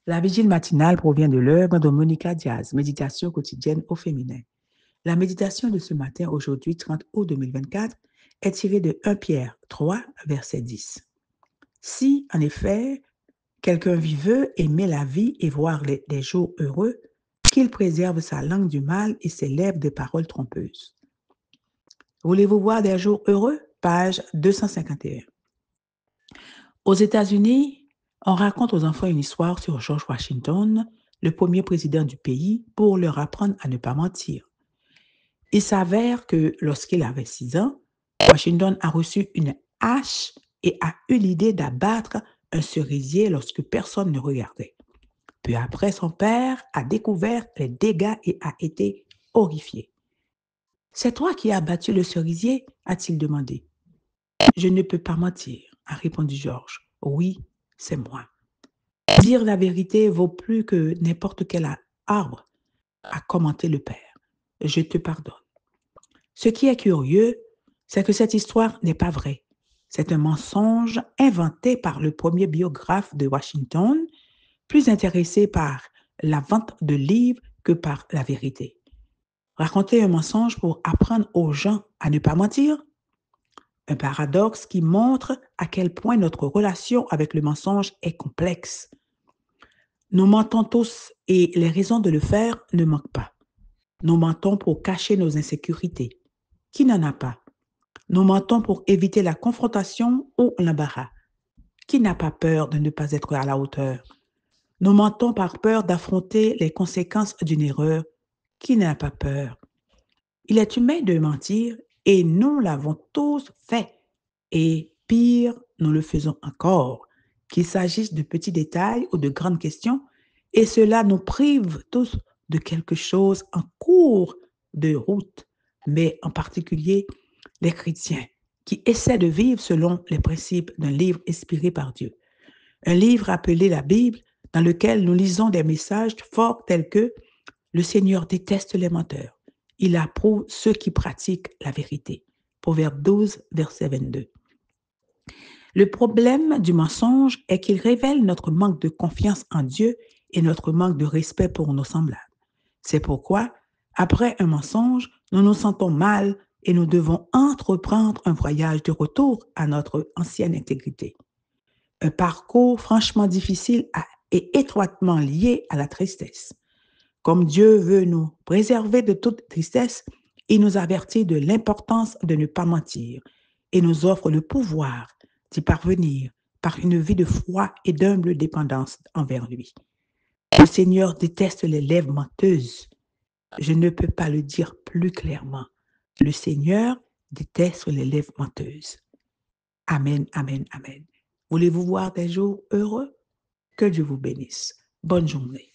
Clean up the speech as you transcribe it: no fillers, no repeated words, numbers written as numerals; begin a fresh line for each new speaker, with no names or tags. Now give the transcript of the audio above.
La vigile matinale provient de l'œuvre de Monica Diaz, Méditation quotidienne au féminin. La méditation de ce matin, aujourd'hui 30 août 2024, est tirée de 1 Pierre 3, verset 10. Si, en effet, quelqu'un veut aimer la vie et voir des jours heureux, qu'il préserve sa langue du mal et ses lèvres de paroles trompeuses. Voulez-vous voir des jours heureux? Page 251. Aux États-Unis, on raconte aux enfants une histoire sur George Washington, le premier président du pays, pour leur apprendre à ne pas mentir. Il s'avère que lorsqu'il avait 6 ans, Washington a reçu une hache et a eu l'idée d'abattre un cerisier lorsque personne ne regardait. Puis après, son père a découvert les dégâts et a été horrifié. « C'est toi qui as abattu le cerisier ?» a-t-il demandé. « Je ne peux pas mentir », a répondu George. « Oui, c'est moi. » Dire la vérité vaut plus que n'importe quel arbre, a commenté le père. « Je te pardonne. » Ce qui est curieux, c'est que cette histoire n'est pas vraie. C'est un mensonge inventé par le premier biographe de Washington, plus intéressé par la vente de livres que par la vérité. Raconter un mensonge pour apprendre aux gens à ne pas mentir? Un paradoxe qui montre à quel point notre relation avec le mensonge est complexe. Nous mentons tous et les raisons de le faire ne manquent pas. Nous mentons pour cacher nos insécurités. Qui n'en a pas? Nous mentons pour éviter la confrontation ou l'embarras. Qui n'a pas peur de ne pas être à la hauteur? Nous mentons par peur d'affronter les conséquences d'une erreur. Qui n'a pas peur? Il est humain de mentir et nous l'avons tous fait. Et pire, nous le faisons encore, qu'il s'agisse de petits détails ou de grandes questions, et cela nous prive tous de quelque chose en cours de route, mais en particulier les chrétiens qui essaient de vivre selon les principes d'un livre inspiré par Dieu. Un livre appelé la Bible, dans lequel nous lisons des messages forts tels que le Seigneur déteste les menteurs. Il approuve ceux qui pratiquent la vérité. Proverbe 12, verset 22. Le problème du mensonge est qu'il révèle notre manque de confiance en Dieu et notre manque de respect pour nos semblables. C'est pourquoi, après un mensonge, nous nous sentons mal et nous devons entreprendre un voyage de retour à notre ancienne intégrité. Un parcours franchement difficile et étroitement lié à la tristesse. Comme Dieu veut nous préserver de toute tristesse, il nous avertit de l'importance de ne pas mentir et nous offre le pouvoir d'y parvenir par une vie de foi et d'humble dépendance envers lui. Le Seigneur déteste les lèvres menteuses. Je ne peux pas le dire plus clairement. Le Seigneur déteste les lèvres menteuses. Amen, amen, amen. Voulez-vous voir des jours heureux? Que Dieu vous bénisse. Bonne journée.